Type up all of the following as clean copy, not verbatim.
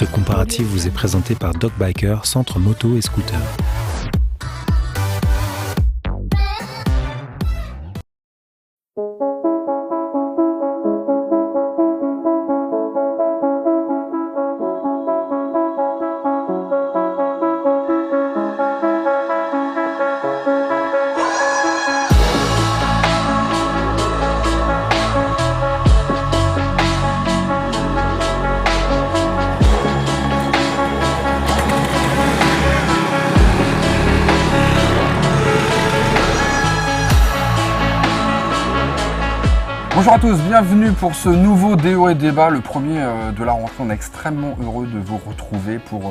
Ce comparatif vous est présenté par Doc Biker, centre moto et scooter. Bonjour à tous, bienvenue pour ce nouveau Déo et Débat, le premier de la rentrée. On est extrêmement heureux de vous retrouver pour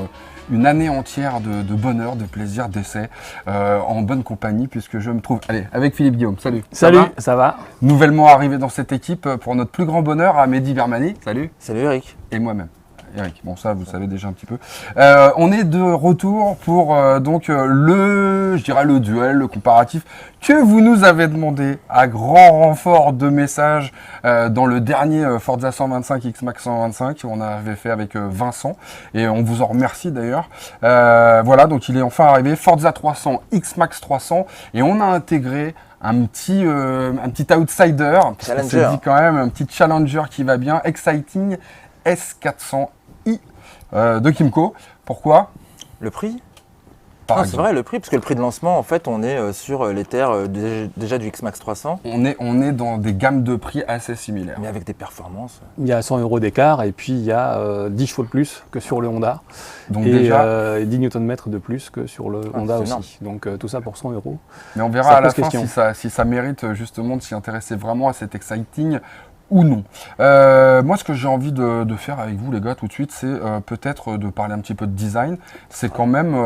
une année entière de bonheur, de plaisir, d'essai, en bonne compagnie, puisque je me trouve avec Philippe Guillaume. Salut. Salut, ça va? Nouvellement arrivé dans cette équipe pour notre plus grand bonheur, à Mehdi Bermani. Salut. Salut Eric. Et moi-même. Eric, bon ça vous savez déjà un petit peu. On est de retour pour le duel, le comparatif que vous nous avez demandé à grand renfort de messages dans le dernier Forza 125 X-Max 125 qu'on avait fait avec Vincent et on vous en remercie d'ailleurs. Voilà, donc il est enfin arrivé, Forza 300 X-Max 300 et on a intégré un petit outsider, on s'est dit quand même un petit challenger qui va bien, Exciting S400i de Kymco. Pourquoi? Le prix? C'est vrai, le prix, parce que le prix de lancement, en fait, on est sur les terres déjà du X-Max 300. On est dans des gammes de prix assez similaires. Mais avec des performances. Il y a 100 € d'écart et puis il y a 10 chevaux de plus que sur le Honda. Donc et déjà, 10 Nm de plus que sur le Honda aussi. Énorme. Donc tout ça pour 100 €. Mais on verra à la fin si ça mérite justement de s'y intéresser vraiment à cet Exciting ou non. Moi, ce que j'ai envie de faire avec vous, les gars, tout de suite, c'est peut-être de parler un petit peu de design. C'est quand même,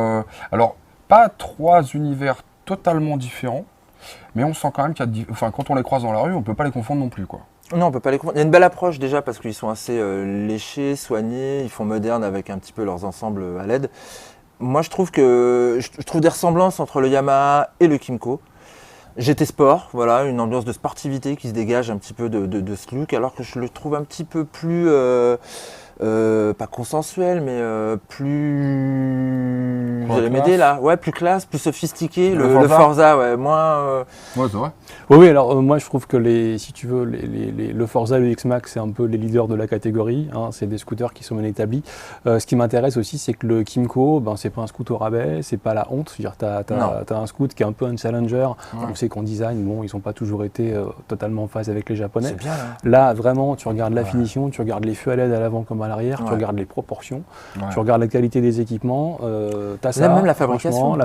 alors, pas trois univers totalement différents, mais on sent quand même qu'il y a, quand on les croise dans la rue, on peut pas les confondre non plus, quoi. Non, on peut pas les confondre. Il y a une belle approche déjà parce qu'ils sont assez léchés, soignés, ils font moderne avec un petit peu leurs ensembles à LED. Moi, je trouve des ressemblances entre le Yamaha et le Kymco. GT Sport, voilà, une ambiance de sportivité qui se dégage un petit peu de ce look, alors que je le trouve un petit peu plus, pas consensuel, mais plus... Vous allez m'aider là? Ouais, plus classe, plus sophistiqué, le Forza, ouais, moins... Ouais, c'est vrai. Oui, alors moi je trouve que si tu veux, le Forza et le X-Max, c'est un peu les leaders de la catégorie, hein, c'est des scooters qui sont bien établis. Ce qui m'intéresse aussi, c'est que le Kymco, c'est pas un scooter au rabais, c'est pas la honte, c'est-à-dire t'as un scoot qui est un peu un challenger, on sait qu'en design, ils n'ont pas toujours été totalement en phase avec les Japonais. C'est bien, là, vraiment, tu regardes la finition, tu regardes les feux à LED à l'avant comme à l'arrière, tu regardes les proportions, tu regardes la qualité des équipements, t'as ça. Même la fabrication,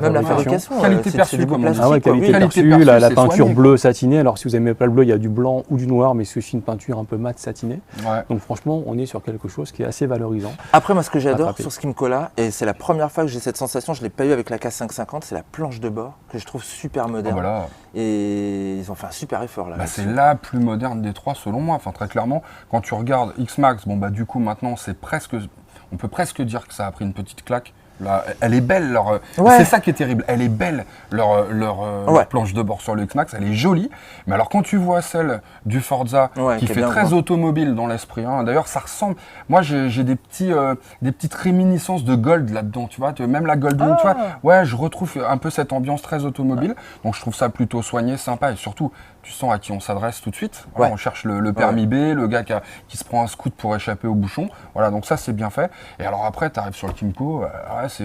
qualité perçue, comme on dit. Ah ouais, qualité perçue, la peinture bleue satinée. Alors si vous n'aimez pas le bleu, il y a du blanc ou du noir, mais c'est aussi une peinture un peu mat satinée. Ouais. Donc franchement, on est sur quelque chose qui est assez valorisant. Après, moi, ce que j'adore sur ce Kymco là, et c'est la première fois que j'ai cette sensation, je ne l'ai pas eu avec la K550, c'est la planche de bord que je trouve super moderne. Voilà. Et ils ont fait un super effort là. C'est la plus moderne des trois selon moi. Enfin, très clairement, quand tu regardes X-Max, du coup maintenant on peut presque dire que ça a pris une petite claque. Là, elle est belle, c'est ça qui est terrible, elle est belle, leur planche de bord sur le X-Max, elle est jolie, mais alors quand tu vois celle du Forza, qui fait très automobile dans l'esprit, hein, d'ailleurs ça ressemble, moi j'ai des petites réminiscences de Gold là-dedans, tu vois, même la Goldwing, tu vois, je retrouve un peu cette ambiance très automobile, donc je trouve ça plutôt soigné, sympa, et surtout, tu sens à qui on s'adresse tout de suite, on cherche le permis B, le gars qui se prend un scoot pour échapper au bouchon, voilà, donc ça c'est bien fait, et alors après tu arrives sur le Kymco,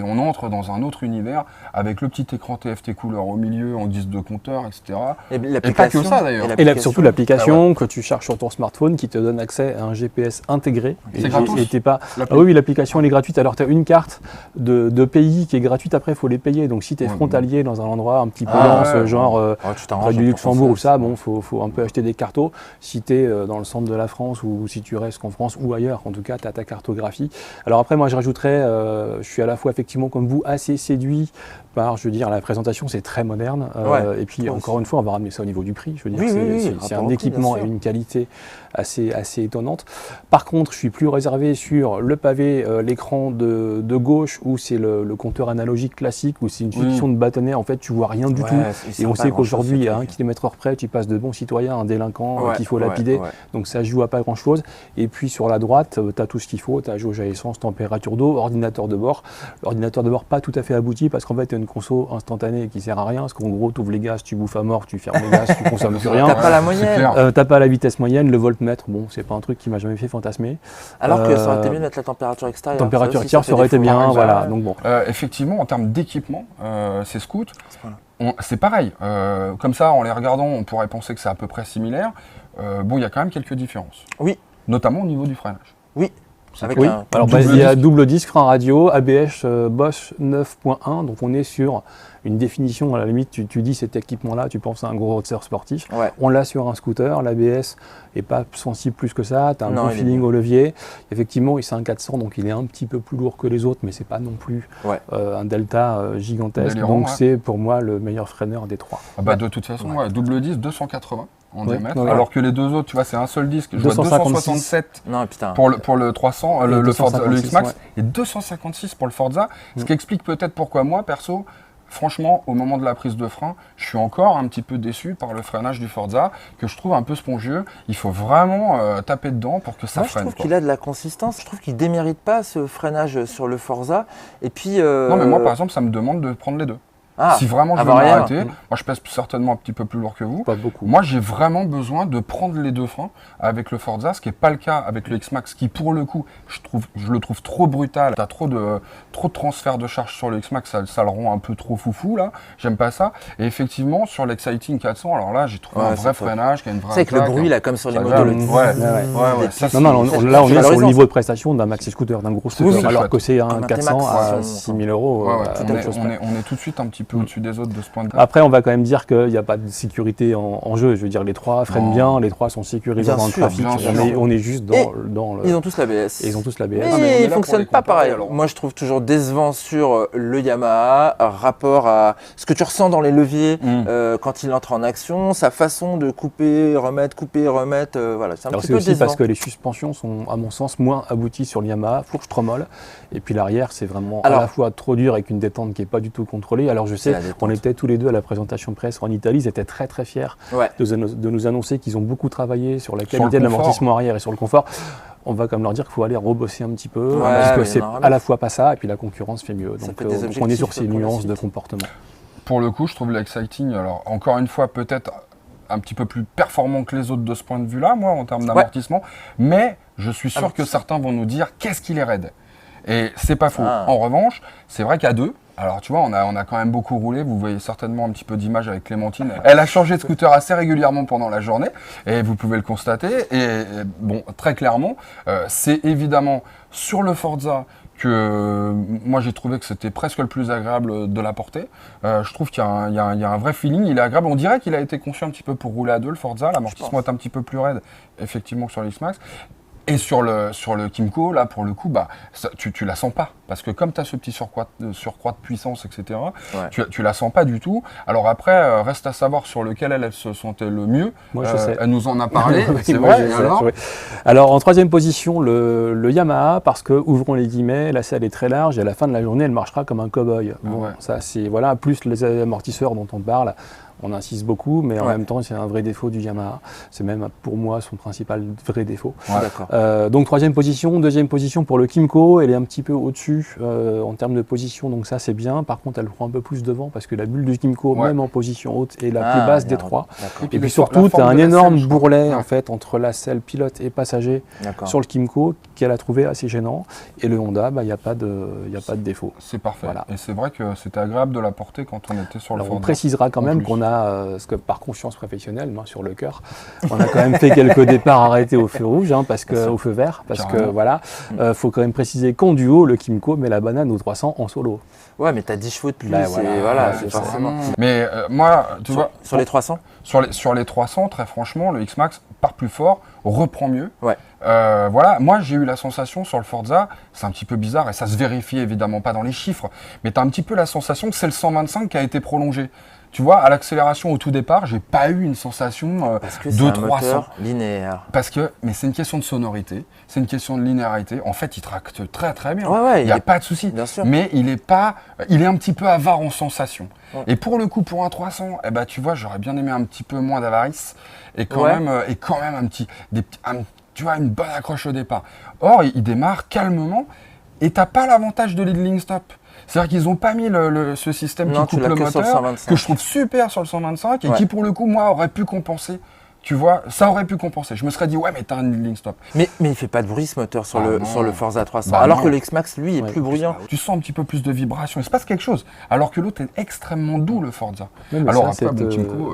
on entre dans un autre univers avec le petit écran TFT couleur au milieu en guise de compteur, etc. Et pas que ça d'ailleurs. Et surtout l'application que tu charges sur ton smartphone qui te donne accès à un GPS intégré. C'est gratuit. Oui, l'application elle est gratuite. Alors tu as une carte de pays qui est gratuite, après il faut les payer. Donc si tu es frontalier dans un endroit un petit peu dense, genre près du Luxembourg ou ça, faut un peu acheter des cartos. Si tu es dans le centre de la France ou si tu restes en France ou ailleurs, en tout cas tu as ta cartographie. Alors après moi je rajouterais, je suis à la fois effectivement comme vous assez séduit part, je veux dire, la présentation c'est très moderne. Et puis encore une fois, on va ramener ça au niveau du prix. Je veux dire, c'est un équipement et une qualité assez étonnante. Par contre, je suis plus réservé sur le pavé, l'écran de gauche où c'est le compteur analogique classique, où c'est une succession de bâtonnets. En fait, tu vois rien du tout. Et on sait qu'aujourd'hui, à 1 km/h près, tu passes de bon citoyen à un délinquant qu'il faut lapider. Donc ça joue à pas grand-chose. Et puis sur la droite, tu as tout ce qu'il faut. Tu as jauge à essence, température d'eau, ordinateur de bord. L'ordinateur de bord pas tout à fait abouti parce qu'en fait, tu as une conso instantanée qui sert à rien. Parce qu'en gros, tu ouvres les gaz, tu bouffes à mort, tu fermes les gaz, tu consommes plus rien. T'as pas la moyenne. T'as pas la vitesse moyenne, le voltmètre. Bon, c'est pas un truc qui m'a jamais fait fantasmer. Alors que ça aurait été mieux de mettre la température extérieure. Température extérieure, ça aurait été bien. Voilà. Donc bon. Effectivement, en termes d'équipement, ces scouts, c'est pareil. Comme ça, en les regardant, on pourrait penser que c'est à peu près similaire. Bon, il y a quand même quelques différences. Oui. Notamment au niveau du freinage. Oui. Alors il y a double disque, frein radio, ABS Bosch 9.1, donc on est sur une définition, à la limite tu dis cet équipement-là, tu penses à un gros roadster sportif. On l'a sur un scooter, l'ABS n'est pas sensible plus que ça, tu as un bon feeling au levier. Effectivement, c'est un 400, donc il est un petit peu plus lourd que les autres, mais c'est pas non plus un Delta gigantesque. Donc c'est pour moi le meilleur freineur des trois. De toute façon, double disque 280. En diamètre, alors que les deux autres, tu vois, c'est un seul disque. Je vois 267 pour le 300, le X-Max, et 256 pour le Forza. Ce qui explique peut-être pourquoi moi, perso, franchement, au moment de la prise de frein, je suis encore un petit peu déçu par le freinage du Forza, que je trouve un peu spongieux. Il faut vraiment taper dedans pour que ça freine. Je trouve qu'il a de la consistance. Je trouve qu'il ne démérite pas ce freinage sur le Forza. Et puis, non, mais moi, par exemple, ça me demande de prendre les deux. Si vraiment je veux m'arrêter, moi je pèse certainement un petit peu plus lourd que vous. Pas beaucoup. Moi j'ai vraiment besoin de prendre les deux freins avec le Forza, ce qui n'est pas le cas avec le X-Max, qui pour le coup, je le trouve trop brutal. Tu as trop de transfert de charge sur le X-Max, ça le rend un peu trop foufou là. J'aime pas ça. Et effectivement, sur l'Exciting 400, alors là j'ai trouvé un vrai freinage, qui a une vraie. C'est avec le bruit là, comme sur les motos. Là on est sur le niveau de prestation d'un maxi scooter, d'un gros scooter, alors que c'est un 400 à 6 000 €. On est tout de suite un petit peu au-dessus des autres de ce point de vue. Après, on va quand même dire qu'il n'y a pas de sécurité en jeu. Je veux dire, les trois freinent bien, les trois sont sécurisés dans le trafic. On est juste dans le. Ils ont tous l'ABS. Ils ont tous l'ABS. Mais ils ne fonctionnent pas pareil. Moi, je trouve toujours décevant sur le Yamaha, rapport à ce que tu ressens dans les leviers quand il entre en action, sa façon de couper, remettre. Voilà, c'est un petit peu aussi décevant. parce que les suspensions sont, à mon sens, moins abouties sur le Yamaha, fourche trommole. Et puis l'arrière, c'est vraiment à la fois trop dur avec une détente qui n'est pas du tout contrôlée. Alors je sais, on était tous les deux à la présentation presse en Italie, ils étaient très très fiers de nous annoncer qu'ils ont beaucoup travaillé sur la qualité de l'amortissement arrière et sur le confort. On va comme leur dire qu'il faut aller rebosser un petit peu, parce que c'est à la fois pas ça, et puis la concurrence fait mieux. Donc on est sur ces nuances de comportement. Pour le coup, je trouve l'Exciting, alors encore une fois, peut-être un petit peu plus performant que les autres de ce point de vue-là, moi, en termes d'amortissement, mais je suis sûr que certains vont nous dire qu'est-ce qu'il est raide. Et c'est pas faux. En revanche, c'est vrai qu'à deux, alors tu vois, on a quand même beaucoup roulé, vous voyez certainement un petit peu d'image avec Clémentine. Elle a changé de scooter assez régulièrement pendant la journée, et vous pouvez le constater. Et bon, très clairement, c'est évidemment sur le Forza que moi j'ai trouvé que c'était presque le plus agréable de la porter. Je trouve qu'il y a un vrai feeling, il est agréable. On dirait qu'il a été conçu un petit peu pour rouler à deux, le Forza. L'amortissement est un petit peu plus raide, effectivement, sur le X-Max. Et sur le Kymco, là, pour le coup, tu la sens pas. Parce que comme tu as ce petit surcroît de puissance, etc., tu la sens pas du tout. Alors après, reste à savoir sur lequel elle se sentait le mieux. Moi, je sais. Elle nous en a parlé, c'est vrai. Alors, en troisième position, le Yamaha, parce que, ouvrons les guillemets, la selle est très large et à la fin de la journée, elle marchera comme un cow-boy. Ça, c'est, voilà, plus les amortisseurs dont on parle. On insiste beaucoup, mais en même temps, c'est un vrai défaut du Yamaha. C'est même pour moi son principal vrai défaut. Donc troisième position, deuxième position pour le Kymco, elle est un petit peu au-dessus en termes de position, donc ça c'est bien. Par contre, elle prend un peu plus devant parce que la bulle du Kymco, même en position haute, est la plus basse des trois. Et puis surtout, tu as un énorme bourrelet en fait entre la selle pilote et passager sur le Kymco qu'elle a trouvé assez gênant. Et le Honda, il n'y a pas de défaut. C'est parfait. Voilà. Et c'est vrai que c'était agréable de la porter quand on était sur le Forza. On précisera quand même qu'on a, parce que par conscience professionnelle, main sur le cœur, on a quand même fait quelques départs arrêtés au feu rouge, au feu vert, parce que voilà, faut quand même préciser qu'en duo, le Kymco met la banane au 300 en solo. Ouais, mais t'as 10 chevaux de plus, c'est forcément. Mais moi, tu vois, sur les 300 sur les 300, très franchement, le X-Max part plus fort, reprend mieux. voilà, moi j'ai eu la sensation sur le Forza, c'est un petit peu bizarre et ça se vérifie évidemment pas dans les chiffres, mais tu as un petit peu la sensation que c'est le 125 qui a été prolongé. Tu vois, à l'accélération au tout départ, j'ai pas eu une sensation Parce que de c'est un 300. moteur linéaire. Mais c'est une question de sonorité, c'est une question de linéarité. En fait, il tracte très très bien. Ouais, il n'y a pas de souci. Bien sûr. Mais il est un petit peu avare en sensation. Ouais. Et pour le coup, pour un 300, eh ben, tu vois, j'aurais bien aimé un petit peu moins d'avarice et quand même tu vois, une bonne accroche au départ. Or, il démarre calmement et t'as pas l'avantage de l'idling stop. C'est-à-dire qu'ils n'ont pas mis ce système qui coupe le moteur, que je trouve super sur le 125 et qui, pour le coup, moi, aurait pu compenser. Tu vois, ça aurait pu compenser. Je me serais dit, ouais, mais t'as un idling stop. Mais il fait pas de bruit ce moteur sur le Forza 300. Alors que le X-Max, lui, est plus bruyant. Tu sens un petit peu plus de vibration. Il se passe quelque chose. Alors que l'autre est extrêmement doux, le Forza. Ouais, alors, ça, après,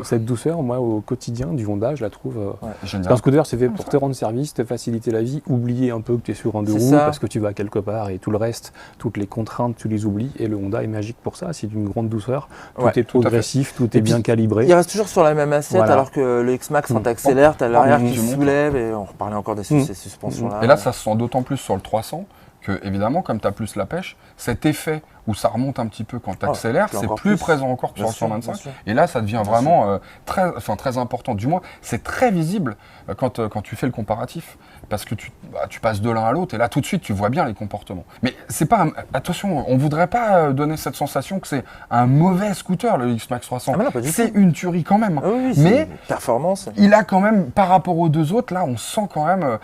cette douceur, moi, au quotidien du Honda, je la trouve. Génial. Un scooter, c'est fait pour te rendre service, te faciliter la vie, oublier un peu que tu es sur un deux roues parce que tu vas quelque part et tout le reste, toutes les contraintes, tu les oublies. Et le Honda est magique pour ça. C'est d'une grande douceur. Tout est progressif, tout est bien calibré. Il reste toujours sur la même assiette, alors que le X-Max, quand t'accélères, t'as l'arrière qui se soulève et on reparlait encore de ces suspensions-là. Et là, ça se sent d'autant plus sur le 300 que, évidemment, comme tu as plus la pêche, cet effet où ça remonte un petit peu quand tu accélères, c'est plus présent encore que sur le 125. Et là, ça devient vraiment très important. Du moins, c'est très visible quand tu fais le comparatif. Parce que tu passes de l'un à l'autre et là, tout de suite, tu vois bien les comportements. Mais c'est pas attention, on voudrait pas donner cette sensation que c'est un mauvais scooter, le X-Max 300. C'est une tuerie quand même. Mais performance. Il a quand même, par rapport aux deux autres, là, on sent quand même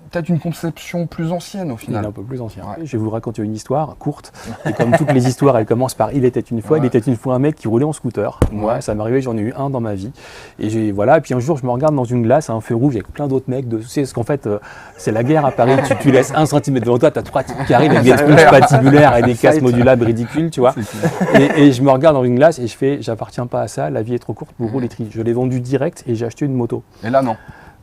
peut-être une conception plus ancienne au final. Il est un peu plus ancien. Ouais. Je vais vous raconter une histoire courte. Et comme toutes les histoires, elles commencent par il était une fois. Il était une fois un mec qui roulait en scooter. Moi, ça m'est arrivé, j'en ai eu un dans ma vie. Et et puis un jour, je me regarde dans une glace à un feu rouge avec plein d'autres mecs. Tu sais, parce qu'en fait, c'est la guerre à Paris. Tu laisses 1 cm devant toi, tu as 3 types qui arrivent avec des expulses patibulaires et des casques modulables ridicules, tu vois. Et je me regarde dans une glace et je fais, j'appartiens pas à ça, la vie est trop courte pour rouler tri. Je l'ai vendu direct et j'ai acheté une moto. Et là, non.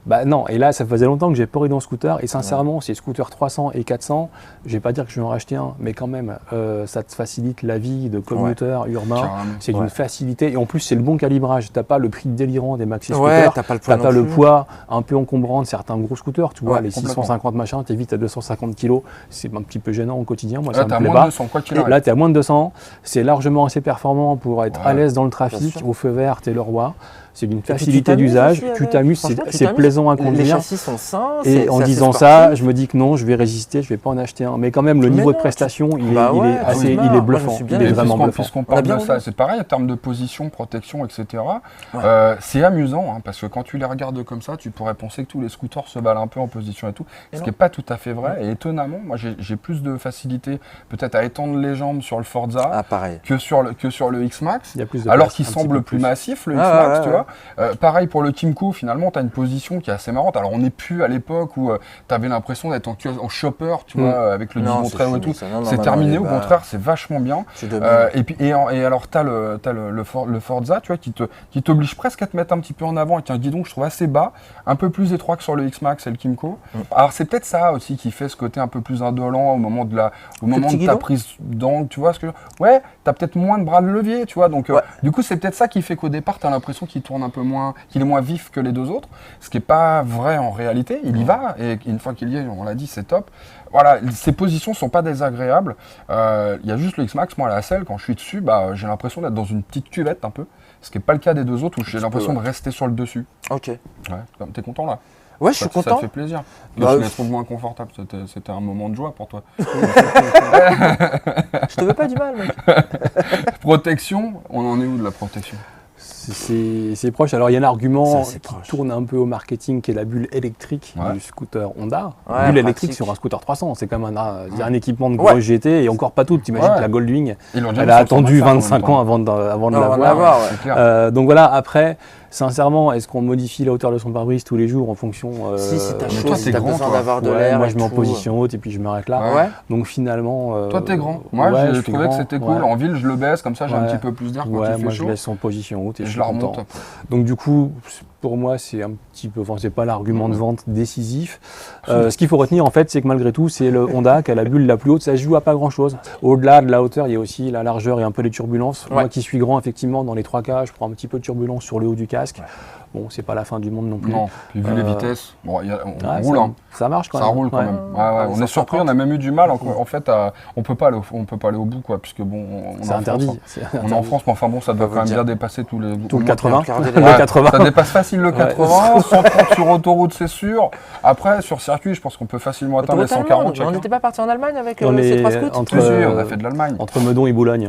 Bah non, et là ça faisait longtemps que j'ai pas eu dans le scooter et sincèrement ces scooters 300 et 400, je vais pas dire que je vais en racheter un, mais quand même ça te facilite la vie de commuteur urbain, c'est d'une facilité et en plus c'est le bon calibrage, t'as pas le prix délirant des maxi scooters, t'as pas le poids un peu encombrant de certains gros scooters, tu vois les 650 machins, t'es vite à 250 kg, c'est un petit peu gênant au quotidien, moi ça me plaît pas. 200, quoi qu'il arrive. Là t'es à moins de 200, c'est largement assez performant pour être à l'aise dans le trafic, au feu vert t'es le roi. C'est d'une facilité d'usage, tu t'amuses, c'est plaisant à conduire. Les châssis sont sains. Et en disant ça, je me dis que non, je vais résister, je vais pas en acheter un. Mais quand même, le niveau de prestation, il est bluffant. Il est vraiment bluffant. Puisqu'on parle de ça, c'est pareil en termes de position, protection, etc. C'est amusant, parce que quand tu les regardes comme ça, tu pourrais penser que tous les scooters se valent un peu en position et tout, ce qui n'est pas tout à fait vrai. Et étonnamment, moi j'ai plus de facilité peut-être à étendre les jambes sur le Forza que sur le X-Max, alors qu'il semble plus massif, le X-Max, tu vois. Pareil pour le Kymco, finalement, tu as une position qui est assez marrante. Alors, on n'est plus à l'époque où tu avais l'impression d'être en chopper, tu vois, avec le disque très haut et tout. C'est terminé, au contraire, c'est vachement bien. Et alors, tu as le Forza, tu vois, qui t'oblige presque à te mettre un petit peu en avant avec un guidon que je trouve assez bas, un peu plus étroit que sur le X-Max et le Kymco. Alors, c'est peut-être ça aussi qui fait ce côté un peu plus indolent au moment de ta prise d'angle, tu vois. Ouais, tu as peut-être moins de bras de levier, tu vois. Donc, du coup, c'est peut-être ça qui fait qu'au départ, tu as l'impression qu'il tourne un peu moins, qu'il est moins vif que les deux autres, ce qui n'est pas vrai en réalité. Il y va, et une fois qu'il y est, on l'a dit, c'est top. Voilà, ces positions sont pas désagréables. Il y a juste le X-Max, moi, à la selle, quand je suis dessus, j'ai l'impression d'être dans une petite cuvette un peu, ce qui n'est pas le cas des deux autres où j'ai l'impression de rester sur le dessus. Ok. Ouais, t'es content là? Ouais, je suis content. Ça te fait plaisir. Je les trouve moins confortables. C'était un moment de joie pour toi. Je te veux pas du mal, mec. Protection, on en est où de la protection? C'est proche. Alors, il y a un argument qui tourne un peu au marketing qui est la bulle électrique du scooter Honda. Bulle électrique sur un scooter 300, c'est quand même un équipement de gros GT et encore pas tout. T'imagines que la Goldwing, elle a attendu 25 ans avant de l'avoir. Donc voilà, après, sincèrement, est-ce qu'on modifie la hauteur de son pare-brise tous les jours en fonction Si t'as chaud, si t'as besoin d'avoir de l'air. Moi, je mets en position haute et puis je m'arrête là. Donc finalement. Toi, t'es grand. Moi, je trouvais que c'était cool. En ville, je le baisse comme ça, j'ai un petit peu plus d'air quand il fait chaud. Moi, je laisse en position haute et je la remonte. Donc du coup, pour moi, c'est un petit peu, c'est pas l'argument de vente décisif. Ce qu'il faut retenir en fait, c'est que malgré tout, c'est le Honda qui a la bulle la plus haute. Ça se joue à pas grand chose. Au-delà de la hauteur, il y a aussi la largeur et un peu les turbulences. Moi qui suis grand, effectivement, dans les 3 cas, je prends un petit peu de turbulence sur le haut du casque. bon, c'est pas la fin du monde non plus. Non, puis vu les vitesses, bon, on roule. Ça marche quand même. Ça roule quand même. On est surpris, on a même eu du mal. En fait, on peut pas aller au bout, quoi, puisque bon, c'est interdit. On est en France, mais enfin bon, ça doit quand même bien dépasser tout le 80. Ça dépasse facile le 80, 130 sur autoroute, c'est sûr. Après, sur circuit, je pense qu'on peut facilement atteindre les 140. On n'était pas parti en Allemagne avec ces 3 scouts? On a fait de l'Allemagne. Entre Meudon et Boulogne.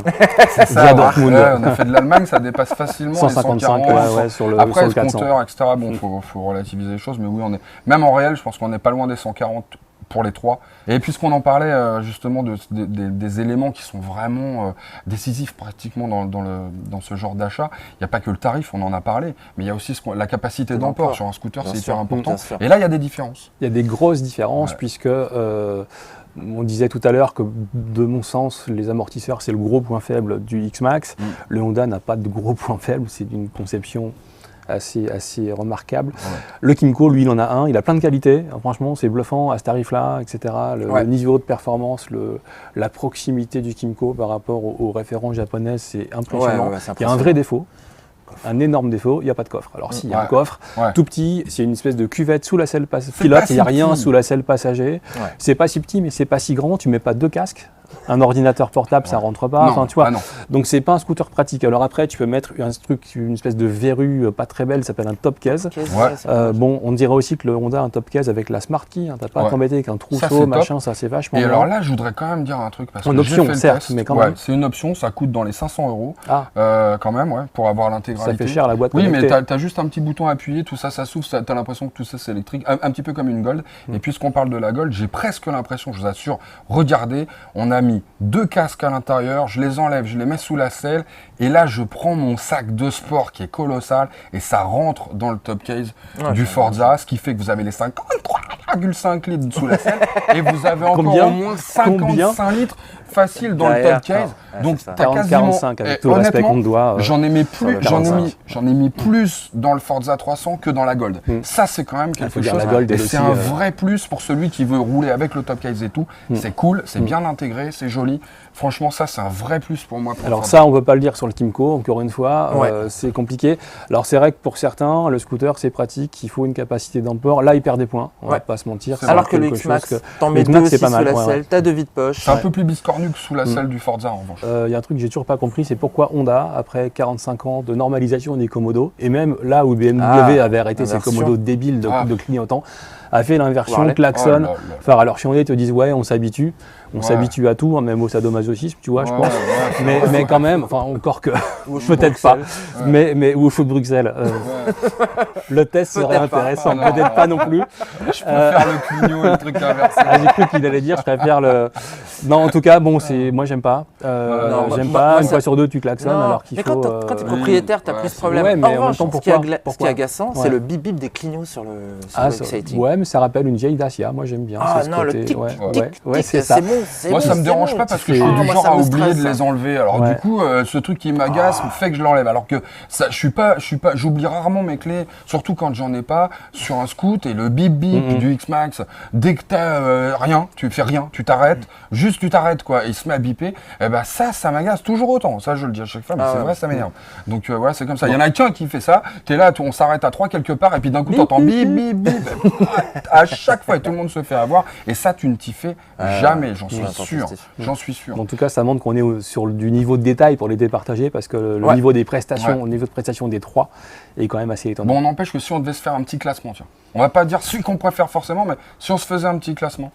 C'est ça, on a fait de l'Allemagne, ça dépasse facilement 155 les 140. sur le Après, sur le 400. compteur, etc. Bon, faut relativiser les choses, mais oui, on est. Même en réel, je pense qu'on n'est pas loin des 140 pour les 3. Et puisqu'on en parlait justement des éléments qui sont vraiment décisifs pratiquement dans ce genre d'achat, il n'y a pas que le tarif, on en a parlé, mais il y a aussi la capacité d'emport. Sur un scooter, c'est hyper important. Et là, il y a des différences. Il y a des grosses différences puisque on disait tout à l'heure que, de mon sens, les amortisseurs, c'est le gros point faible du X-Max. Le Honda n'a pas de gros point faible, c'est une conception assez remarquable. Le Kymco, lui, il en a un, il a plein de qualités. Franchement, c'est bluffant à ce tarif-là, etc. Le niveau de performance, la proximité du Kymco par rapport aux références japonaises, c'est impressionnant. Il y a un vrai défaut. Un énorme défaut, il n'y a pas de coffre. Alors s'il y a un coffre, tout petit, c'est une espèce de cuvette sous la selle pilote, il n'y a rien sous la selle passager. C'est pas si petit, mais c'est pas si grand, tu mets pas 2 casques. Un ordinateur portable, ça rentre pas. Non, enfin, tu vois. non. Donc c'est pas un scooter pratique. Alors après, tu peux mettre un truc, une espèce de verrue pas très belle, ça s'appelle un top case. Bon, on dirait aussi que le Honda a un top case avec la Smart Key. T'as pas à t'embêter avec un trousseau, machin, ça c'est vachement. Et alors là, je voudrais quand même dire un truc parce que une option, j'ai fait certes, le test. mais quand même. C'est une option, ça coûte dans les 500 € quand même, pour avoir l'intégralité. Ça fait cher la boîte. Oui, mais t'as juste un petit bouton à appuyer, tout ça s'ouvre, t'as l'impression que tout ça c'est électrique, un petit peu comme une Gold. Et puisqu'on parle de la Gold, j'ai presque l'impression, je vous assure, regardez, on a mis 2 casques à l'intérieur, je les enlève, je les mets sous la selle, et là je prends mon sac de sport qui est colossal, et ça rentre dans le top case du Forza, ce qui fait que vous avez les 53,5 litres sous la selle, et vous avez encore au moins 55 litres facile dans le top case. Donc t'as quasiment 45 avec tout le respect qu'on doit. J'en ai mis plus dans le Forza 300 que dans la Gold. Ça c'est quand même quelque chose. Et c'est un vrai plus pour celui qui veut rouler avec le top case et tout. C'est cool, c'est bien intégré, c'est joli. Franchement, ça c'est un vrai plus pour moi. Alors ça, on peut pas le dire sur le Kymco. Encore une fois, c'est compliqué. Alors c'est vrai que pour certains, le scooter c'est pratique. Il faut une capacité d'emport. Là, il perd des points. On va pas se mentir. Alors que le X-Max, t'en mets 2 aussi sous la selle. T'as 2 vides poche. C'est un peu plus biscornu que sous la selle du Forza en revanche. Il y a un truc que j'ai toujours pas compris, c'est pourquoi Honda, après 45 ans de normalisation des commodos, et même là où BMW avait arrêté ses commodos débiles de clignotants, a fait l'inversion klaxon. Enfin, alors chez Honda, ils te disent on s'habitue. On s'habitue à tout, même au sadomasochisme, tu vois, je pense. Mais quand même, enfin, encore que peut-être pas. Mais ou au foot Bruxelles. Le test serait intéressant, peut-être pas non plus. Je préfère le clignot et le truc inversé. J'ai cru qu'il allait dire, je préfère le. Non, en tout cas, bon, moi j'aime pas. J'aime pas. Une fois sur deux, tu klaxonnes alors qu'il faut. Mais quand t'es propriétaire, t'as plus ce problème. Ouais, mais en même temps, pourquoi ce qui est agaçant, c'est le bip bip des clignots sur le exciting. Ouais, mais ça rappelle une vieille Dacia. Moi, j'aime bien. Ah non, le tic, c'est ça. Moi, ça me dérange pas parce que je suis du genre à oublier de les enlever. Alors du coup, ce truc qui m'agace fait que je l'enlève. Alors que ça, j'oublie rarement mes clés, surtout quand j'en ai pas sur un scoot et le bip bip du X-Max. Dès que t'as rien, tu fais rien, tu t'arrêtes, juste tu t'arrêtes quoi, et il se met à biper. Et ben ça m'agace toujours autant. Ça, je le dis à chaque fois, mais c'est vrai, ça m'énerve. Donc ouais, c'est comme ça. Il y en a qu'un qui fait ça. T'es là, on s'arrête à 3 quelque part et puis d'un coup t'entends bip bip bip. À chaque fois, et tout le monde se fait avoir. Et ça, tu ne t'y fais jamais. J'en suis sûr. En tout cas, ça montre qu'on est sur du niveau de détail pour les départager parce que le niveau des prestations, au niveau de prestation des 3 est quand même assez étonnant. Bon, on n'empêche que si on devait se faire un petit classement, tiens, on va pas dire celui qu'on préfère forcément, mais si on se faisait un petit classement,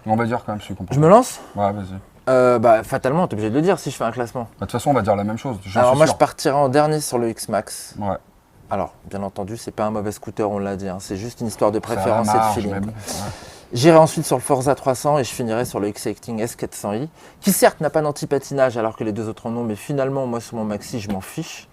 on va dire quand même celui qu'on préfère. Je me lance ? Ouais, vas-y. Fatalement, t'es obligé de le dire si je fais un classement. De toute façon, on va dire la même chose. Alors moi, je partirai en dernier sur le X-Max. Ouais. Alors, bien entendu, c'est pas un mauvais scooter, on l'a dit. C'est juste une histoire de préférence et de feeling. Ouais. J'irai ensuite sur le Forza 300 et je finirai sur le X-Acting S400i, qui certes n'a pas d'anti-patinage alors que les deux autres en ont, mais finalement, moi, sur mon maxi, je m'en fiche.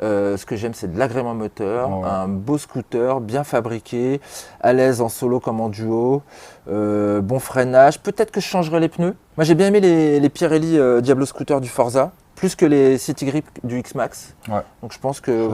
Ce que j'aime, c'est de l'agrément moteur, un beau scooter, bien fabriqué, à l'aise en solo comme en duo, bon freinage. Peut-être que je changerai les pneus. Moi, j'ai bien aimé les Pirelli Diablo Scooter du Forza. plus que les City Grip du X-Max. Ouais. Donc je pense que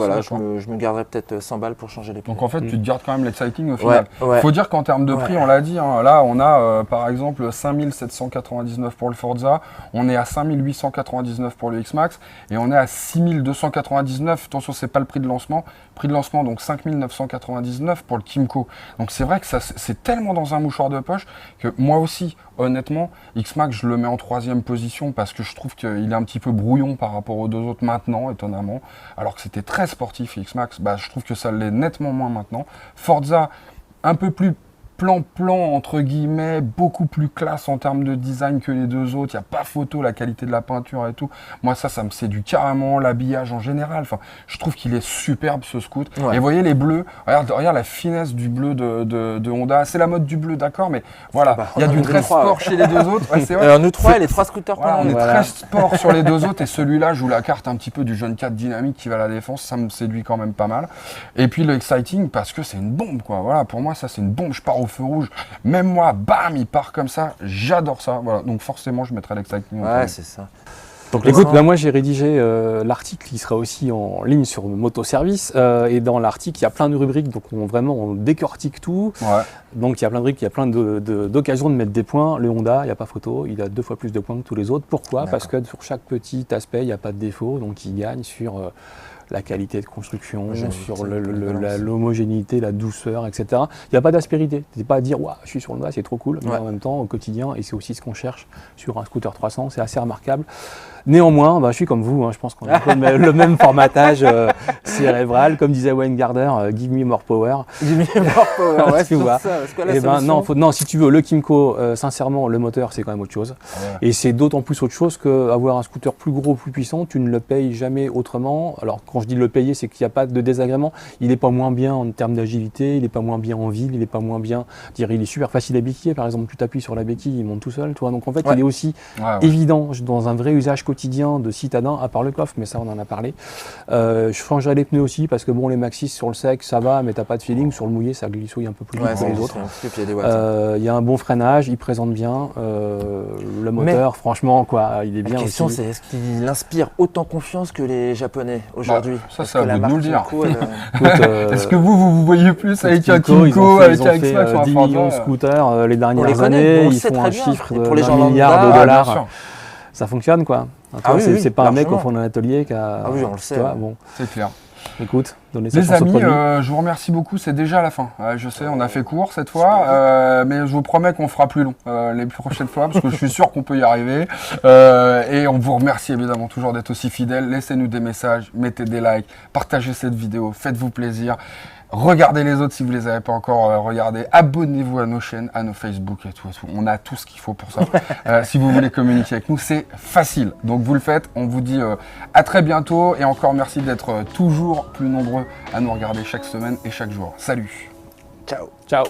je me garderai peut-être 100 balles pour changer les pneus. Donc en fait, tu te gardes quand même l'Exciting au final. Ouais. Faut dire qu'en termes de prix, on l'a dit, hein, là on a par exemple 5799 pour le Forza, on est à 5899 pour le X-Max et on est à 6299. Attention, c'est pas le prix de lancement. Prix de lancement, donc 5999 pour le Kymco. Donc c'est vrai que ça, c'est tellement dans un mouchoir de poche que moi aussi, honnêtement, X-Max, je le mets en 3e position parce que je trouve qu'il est un petit peu brouillon par rapport aux deux autres maintenant, étonnamment. Alors que c'était très sportif, X-Max, je trouve que ça l'est nettement moins maintenant. Forza, un peu plus plan entre guillemets, beaucoup plus classe en termes de design que les deux autres. Il n'y a pas photo, la qualité de la peinture et tout. Moi, ça me séduit carrément, l'habillage en général. Enfin, je trouve qu'il est superbe ce scoot. Ouais. Et vous voyez les bleus, regarde la finesse du bleu de Honda. C'est la mode du bleu, d'accord, mais voilà, il y a du très sport chez les deux autres. Ouais, c'est vrai. Nous trois, les 3 scooters qu'on a. On est très sport sur les deux autres et celui-là joue la carte un petit peu du jeune 4 dynamique qui va à la défense. Ça me séduit quand même pas mal. Et puis le Exciting parce que c'est une bombe, quoi. Voilà, pour moi, ça c'est une bombe. Je pars au feu rouge. Même moi, bam, il part comme ça. J'adore ça. Voilà. Donc forcément, je mettrai l'Exciting. Ouais, c'est ça. Donc écoute, moi j'ai rédigé l'article qui sera aussi en ligne sur Moto Service et dans l'article il y a plein de rubriques, donc on décortique tout. Ouais. Donc il y a plein de rubriques, il y a plein d'occasions de mettre des points. Le Honda, il n'y a pas photo, il a 2 fois plus de points que tous les autres. Pourquoi ? Parce que sur chaque petit aspect, il n'y a pas de défaut, donc il gagne sur la qualité de construction, sur l'homogénéité, la douceur, etc. Il n'y a pas d'aspérité. C'est pas à dire je suis sur le Honda, c'est trop cool, mais en même temps au quotidien, et c'est aussi ce qu'on cherche sur un scooter 300, c'est assez remarquable. Néanmoins, je suis comme vous, je pense qu'on a le même formatage cérébral, comme disait Wayne Gardner, give me more power. Give me more power, ouais, c'est ça. Non, si tu veux, le Kymco, sincèrement, le moteur, c'est quand même autre chose. Ouais. Et c'est d'autant plus autre chose qu'avoir un scooter plus gros, plus puissant, tu ne le payes jamais autrement. Alors, quand je dis le payer, c'est qu'il n'y a pas de désagrément. Il n'est pas moins bien en termes d'agilité, il n'est pas moins bien en ville, il n'est pas moins bien. Il est super facile à béquiller, par exemple, tu t'appuies sur la béquille, il monte tout seul. Donc, en fait, il est aussi évident dans un vrai usage quotidien de citadin, à part le coffre, mais ça on en a parlé. Je changerai les pneus aussi parce que les Maxxis sur le sec ça va, mais t'as pas de feeling. Sur le mouillé ça glissouille un peu plus vite que les autres. Il y a un bon freinage, il présente bien. Le moteur, franchement, il est bien. La question c'est est-ce qu'il inspire autant confiance que les Japonais aujourd'hui ? Ça c'est à vous de nous le dire. Est-ce que vous voyez plus avec un Kymco, avec un X-Max sur un 10 millions de scooters les dernières années, ils font un chiffre de $1 milliard de dollars. Ça fonctionne quoi. C'est pas un mec au fond d'un atelier qui a. Ah oui, on le sait. C'est clair. Écoute, donnez ça. Les amis, je vous remercie beaucoup. C'est déjà la fin. Je sais, on a fait court cette fois, mais je vous promets qu'on fera plus long les prochaines fois parce que je suis sûr qu'on peut y arriver. Et on vous remercie évidemment toujours d'être aussi fidèles. Laissez-nous des messages, mettez des likes, partagez cette vidéo, faites-vous plaisir. Regardez les autres si vous ne les avez pas encore regardés. Abonnez-vous à nos chaînes, à nos Facebook et tout. On a tout ce qu'il faut pour ça. Si vous voulez communiquer avec nous, c'est facile. Donc vous le faites. On vous dit à très bientôt. Et encore merci d'être toujours plus nombreux à nous regarder chaque semaine et chaque jour. Salut. Ciao. Ciao.